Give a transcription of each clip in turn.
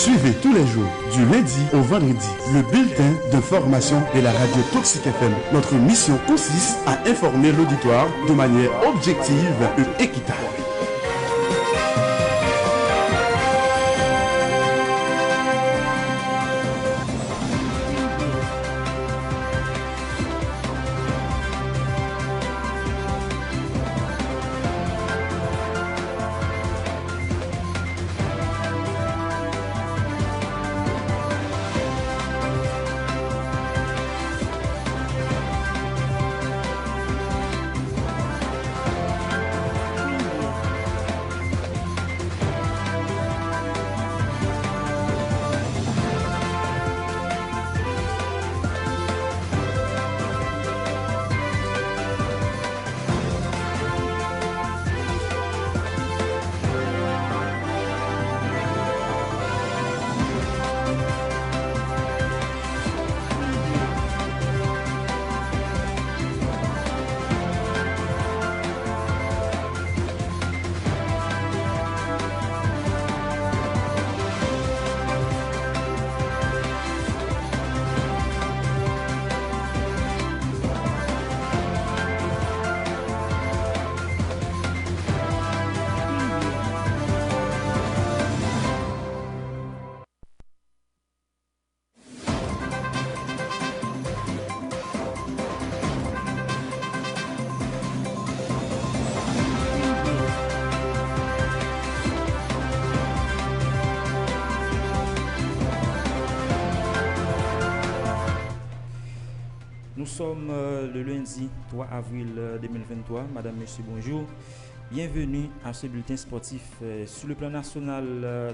Suivez tous les jours, du lundi au vendredi, le bulletin d'information de la radio Toxic FM. Notre mission consiste à informer l'auditoire de manière objective et équitable. Nous sommes le lundi 3 avril 2023. Madame, Monsieur, bonjour. Bienvenue à ce bulletin sportif sur le plan national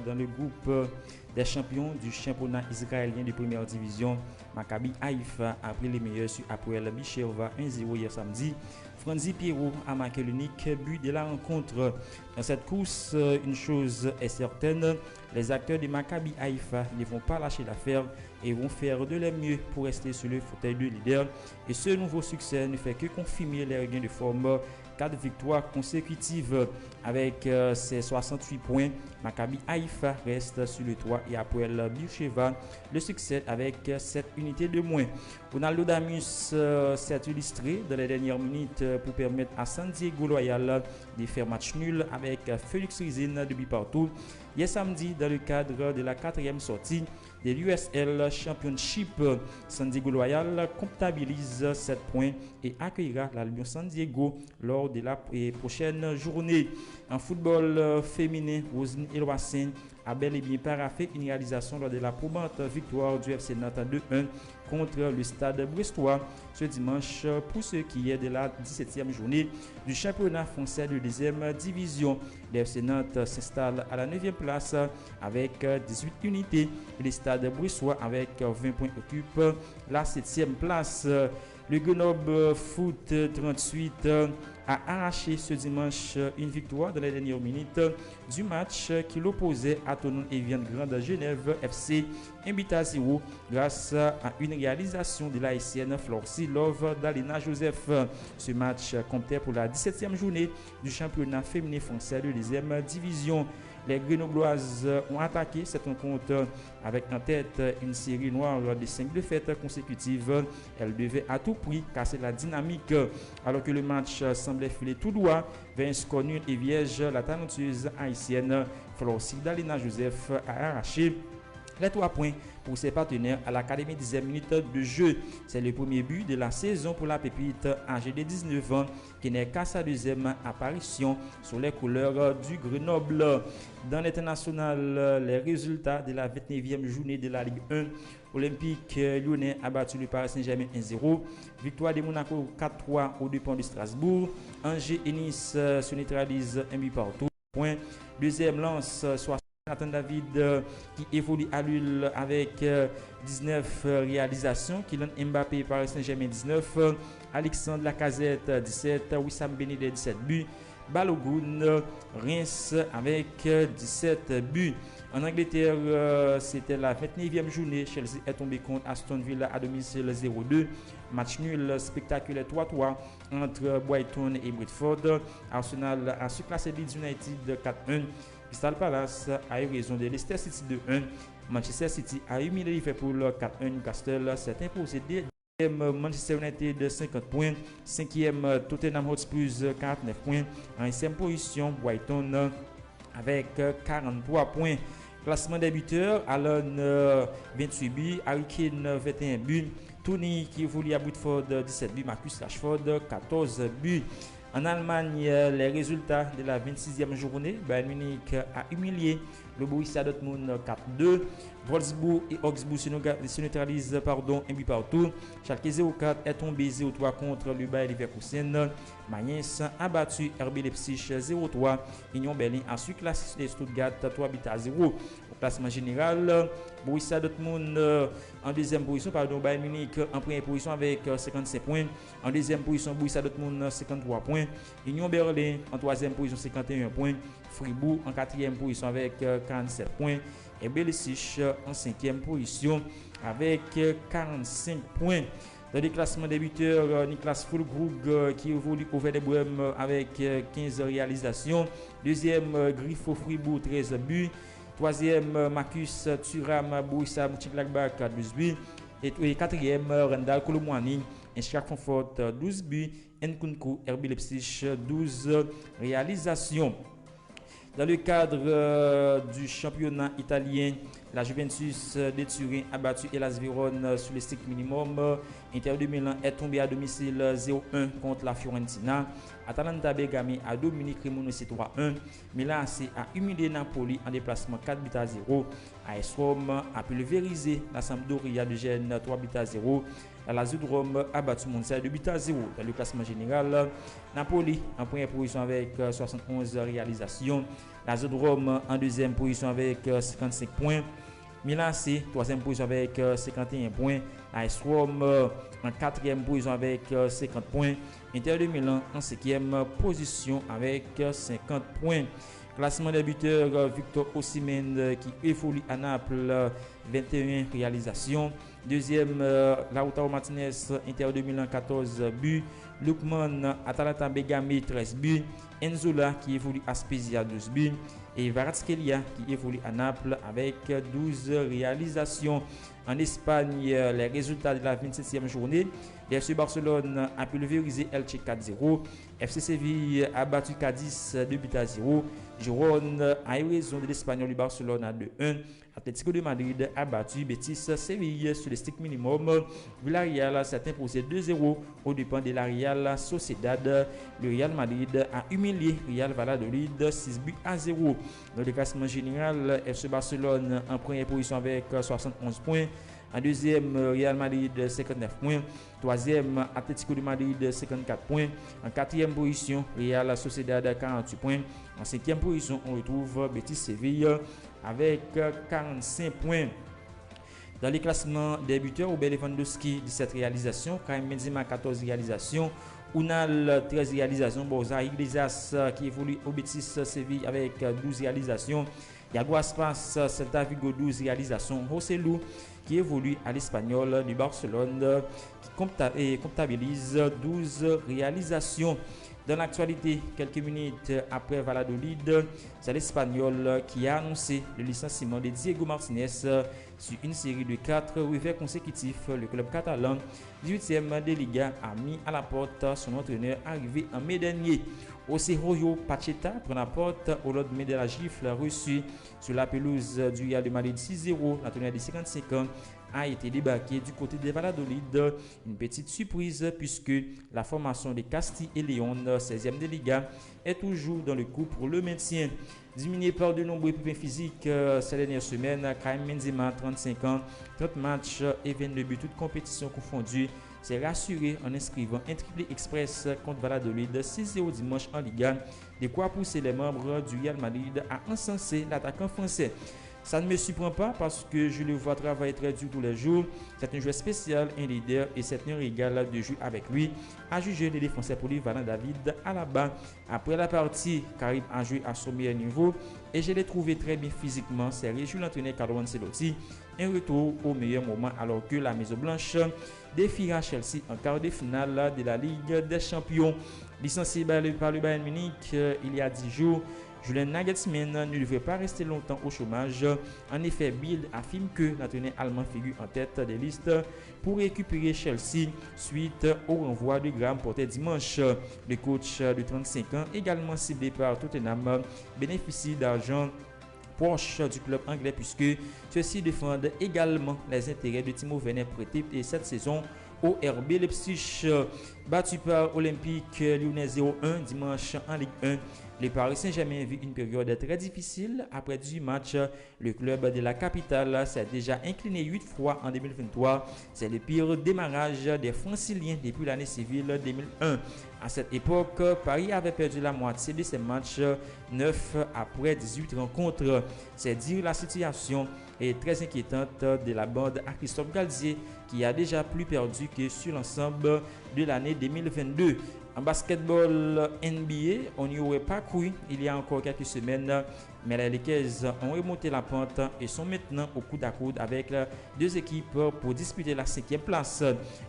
dans le groupe des champions du championnat israélien de première division. Maccabi Haïfa a pris les meilleurs sur Hapoel Be'er-Sheva 1-0 hier samedi. Franzi Pierrot a marqué l'unique but de la rencontre. Dans cette course, une chose est certaine, les acteurs de Maccabi Haïfa ne vont pas lâcher l'affaire et vont faire de leur mieux pour rester sur le fauteuil de leader. Et ce nouveau succès ne fait que confirmer les regains de forme. 4 victoires consécutives avec ses 68 points. Maccabi Haïfa reste sur le 3 et Hapoel Be'er-Sheva le succès avec 7 unités de moins. Ronaldo Damus s'est illustré dans les dernières minutes pour permettre à San Diego Loyal de faire match nul avec Phoenix Rising de but partout. Hier samedi, dans le cadre de la 4e sortie de l'USL Championship, San Diego Loyal comptabilise 7 points et accueillera l'Albion San Diego lors de la prochaine journée. En football féminin, Roselyne Eloassen a bel et bien paraphé une réalisation lors de la probante victoire du FC Nantes 2-1 contre le Stade Brestois ce dimanche pour ce qui est de la 17e journée du championnat français de 2e division. Le FC Nantes s'installe à la 9e place avec 18 unités et le Stade Brestois avec 20 points occupe la 7e place. Le Grenoble Foot 38 a arraché ce dimanche une victoire dans les dernières minutes du match qui l'opposait à Tonon Evian Grande Genève FC 1-0 grâce à une réalisation de l'ASN Florcy Love d'Alena Joseph. Ce match comptait pour la 17e journée du championnat féminin français de 2e division. Les Grenobloises ont attaqué cette rencontre avec en tête une série noire de 5 défaites consécutives. Elles devaient à tout prix casser la dynamique. Alors que le match semblait filer tout droit vers un score nul et vierge, la talentueuse haïtienne Florcy d'Alena Joseph a arraché les 3 points pour ses partenaires à l'Académie 10e minute de jeu. C'est le premier but de la saison pour la pépite âgée de 19 ans qui n'est qu'à sa 2e apparition sur les couleurs du Grenoble. Dans l'international, les résultats de la 29e journée de la Ligue 1, Olympique Lyonnais a battu le Paris Saint-Germain 1-0. Victoire de Monaco 4-3 aux dépens de Strasbourg. Angers et Nice se neutralisent un but partout. Deuxième lance, soit Nathan David qui évolue à Lille avec 19 réalisations. Kylian Mbappé, Paris Saint-Germain 19. Alexandre Lacazette 17. Wissam Ben Yedder 17 buts. Balogun. Reims avec 17 buts. En Angleterre, c'était la 29e journée. Chelsea est tombé contre Aston Villa à domicile 0-2. Match nul spectaculaire 3-3 entre Brighton et Brentford. Arsenal a surclassé Leeds United 4-1. Crystal Palace a eu raison de Leicester City 2-1. Manchester City a humilié Liverpool 4-1. Newcastle s'est imposé. Manchester United 50 points. 5e Tottenham Hotspur 49 points. En 6e position, Brighton avec 43 points. Classement des buteurs, Allen 28 buts, Harry Kane 21 buts, Tony qui évolue à Brentford 17 buts, Marcus Rashford 14 buts. En Allemagne, les résultats de la 26e journée, Bayern Munich a humilié le Borussia Dortmund 4-2. Wolfsburg et Augsbourg se neutralisent un but partout. Schalke 04 est tombé 0-3 contre le Bayer Leverkusen. Mainz a battu RB Leipzig 0-3. Union Berlin a surclassé Stuttgart 3-0. Au classement général, Borussia Dortmund en deuxième position, Bayern Munich en première position avec 55 points. En deuxième position, Borussia Dortmund 53 points. Union Berlin en troisième position 51 points. Fribourg en quatrième position avec 47 points. Et Leipzig en cinquième position avec 45 points. Dans le classement des buteurs, Niklas Füllkrug qui évolue au Werder Bremen avec 15 réalisations. Deuxième, Grifo Fribourg 13 buts. Troisième, Marcus Thuram Borussia Mönchengladbach 12 buts. Et quatrième, Randal Colomwani Eintracht Francfort 12 buts. Nkunku RB Leipzig 12 réalisations. Dans le cadre du championnat italien, la Juventus de Turin a battu Hellas Vérone sur le strict minimum. Inter de Milan est tombé à domicile 0-1 contre la Fiorentina. Atalanta Bergame a dominé Cremonese 3-1. Milan AC a humilié Napoli en déplacement 4-0. AS Rome a pulvérisé la Sampdoria de Gênes 3-0. La Lazio de Rome a battu Monza 2-0. Dans le classement général, Napoli en première position avec 71 réalisations. La Lazio de Rome en deuxième position avec 55 points. Milan AC, troisième position avec 51 points. AS Rome en quatrième position avec 50 points. Inter de Milan en cinquième position avec 50 points. Classement des buteurs, Victor Osimhen qui évolue à Naples, 21 réalisations. Deuxième, Lautaro Martinez, Inter de Milan, 14 buts. Lookman, Atalanta Bergame, 13 buts. Enzola qui évolue à Spezia, 12 buts. Et Kvaratskhelia qui évolue à Naples avec 12 réalisations. En Espagne, les résultats de la 27e journée, l'FC Barcelone a pulvérisé Elche 4-0. FC Séville a battu Cadiz 2-0. Girona a eu raison de l'Espagnol du Barcelone à 2-1. Atlético de Madrid a battu Betis Séville sur le strict minimum. Villarreal s'est imposé 2-0 aux dépens de la Real Sociedad. Le Real Madrid a humilié Real Valladolid 6-0. Dans le classement général, FC Barcelone en première position avec 71 points. En deuxième, Real Madrid 59 points. Troisième, Atlético de Madrid 54 points. En quatrième position, Real Sociedad 48 points. En cinquième position, on retrouve Betis Séville avec 45 points. Dans les classements des buteurs, Robert Lewandowski 17 réalisations, Karim Benzema 14 réalisations, Unal 13 réalisations, Borja Iglesias qui évolue au Betis Séville avec 12 réalisations, Iago Aspas Celta Vigo 12 réalisations, Joselu qui évolue à l'Espagnol du Barcelone qui comptabilise 12 réalisations. Dans l'actualité, quelques minutes après Valladolid, c'est l'Espagnol qui a annoncé le licenciement de Diego Martinez sur une série de 4 revers consécutifs. Le club catalan, 18e de Liga, a mis à la porte son entraîneur arrivé en mai dernier. José Royo Pacheta prend la porte au lendemain de la gifle reçue sur la pelouse du Real de Madrid 6-0. L'entraîneur de 55 ans a été débarqué du côté de Valladolid. Une petite surprise puisque la formation de Castille et Léon, 16e de Liga, est toujours dans le coup pour le maintien. Diminué par de nombreux pépins physiques ces dernières semaines, Karim Benzema, 35 ans, 30 matchs et 22 buts, toutes compétitions confondues, s'est rassuré en inscrivant un triplé express contre Valladolid 6-0 dimanche en Liga, de quoi pousser les membres du Real Madrid à encenser l'attaquant français. Ça ne me surprend pas parce que je le vois travailler très dur tous les jours. C'est un joueur spécial, un leader et c'est un régal de jouer avec lui, a jugé le défenseur polyvalent David Alaba. Après la partie, Karim a joué à son meilleur niveau et je l'ai trouvé très bien physiquement. C'est réjoui l'entraîneur Carlo Ancelotti. Un retour au meilleur moment alors que la Maison Blanche défiera Chelsea en quart de finale de la Ligue des Champions. Licencié par le Bayern Munich il y a 10 jours, Julian Nagelsmann ne devrait pas rester longtemps au chômage. En effet, Bild affirme que l'entraîneur allemand figure en tête des listes pour récupérer Chelsea suite au renvoi de Graham Potter dimanche. Le coach de 35 ans, également ciblé par Tottenham, bénéficie d'argent proche du club anglais puisque ceux-ci défendent également les intérêts de Timo Werner prêté cette saison au RB Leipzig. Battu par Olympique Lyonnais 0-1 dimanche en Ligue 1. Le Paris Saint-Germain vit une période très difficile. Après 18 matchs, le club de la capitale s'est déjà incliné 8 fois en 2023. C'est le pire démarrage des Franciliens depuis l'année civile 2001. À cette époque, Paris avait perdu la moitié de ses matchs, 9 après 18 rencontres. C'est dire la situation est très inquiétante de la bande à Christophe Galtier qui a déjà plus perdu que sur l'ensemble de l'année 2022. En basketball NBA, on n'y aurait pas cru il y a encore quelques semaines, mais les Lakers ont remonté la pente et sont maintenant au coude à coude avec deux équipes pour disputer la 5e place.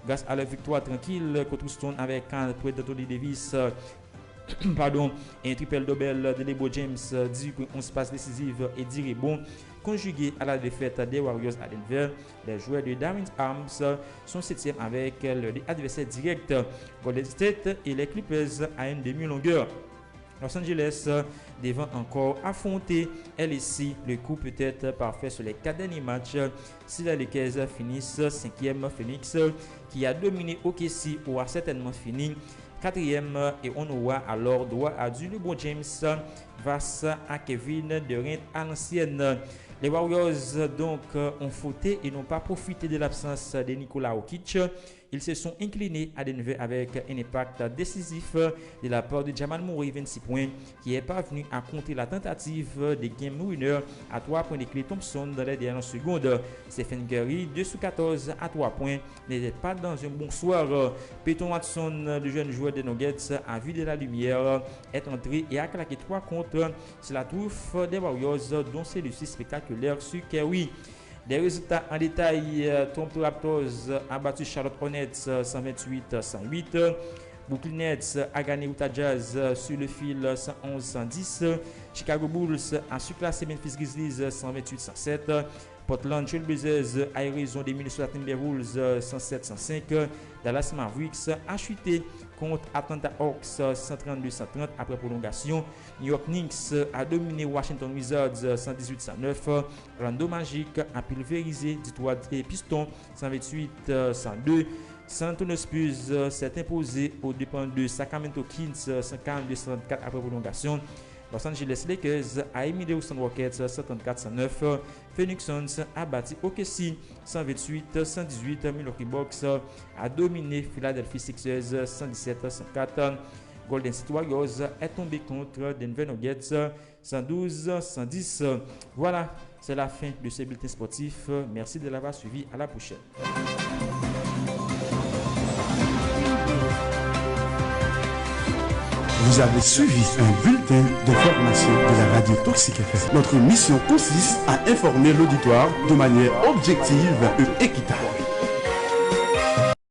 Grâce à leur victoire tranquille contre Houston avec un près d'Anthony Davis, et un triple double de LeBron James, 10 points, 11 passes décisives et 10 rebonds. Conjugué à la défaite des Warriors à Denver, les joueurs de Darwin Arms sont 7e avec leur adversaire direct Golden State et les Clippers à une demi-longueur. Los Angeles devant encore affronter LSC, le coup peut être parfait sur les 4 derniers matchs si les Lakers finissent 5e. Phoenix qui a dominé OKC aura certainement fini 4e et on aura alors droit à du LeBron James face à Kevin Durant à l'ancienne. Les Warriors donc ont fauté et n'ont pas profité de l'absence de Nikola Jokic. Ils se sont inclinés à Denver avec un impact décisif de la part de Jamal Murray, 26 points, qui est parvenu à contrer la tentative de game winner à 3 points de Klay Thompson dans les dernières secondes. Stephen Curry, 2/14 à 3 points, n'était pas dans un bon soir. Peyton Watson, le jeune joueur des Nuggets, a vu de la lumière, est entré et a claqué 3 contre sur la touffe des Warriors, dont celui-ci spectaculaire sur Curry. Des résultats en détail, Toronto Raptors a battu Charlotte Hornets 128-108. Brooklyn Nets a gagné Utah Jazz sur le fil 111-110. Chicago Bulls a surclassé Memphis Grizzlies 128-107. Portland Trail Blazers a eu raison des Minnesota Timberwolves 107-105. Dallas Mavericks a chuté contre Atlanta Hawks 132-130 après prolongation. New York Knicks a dominé Washington Wizards 118-109. Orlando Magic a pulvérisé Detroit Pistons 128-102. San Antonio Spurs s'est imposé aux dépens de Sacramento Kings 142-134 après prolongation. Los Angeles Lakers a éliminé Houston Rockets 134-109. Phoenix Suns a battu OKC 128-118. Milwaukee Bucks a dominé Philadelphia Sixers 117-104. Golden State Warriors est tombé contre Denver Nuggets 112-110. Voilà, c'est la fin de ce bulletin sportif. Merci de l'avoir suivi. À la prochaine. Vous avez suivi un bulletin de formation de la radio Toxique FM. Notre mission consiste à informer l'auditoire de manière objective et équitable.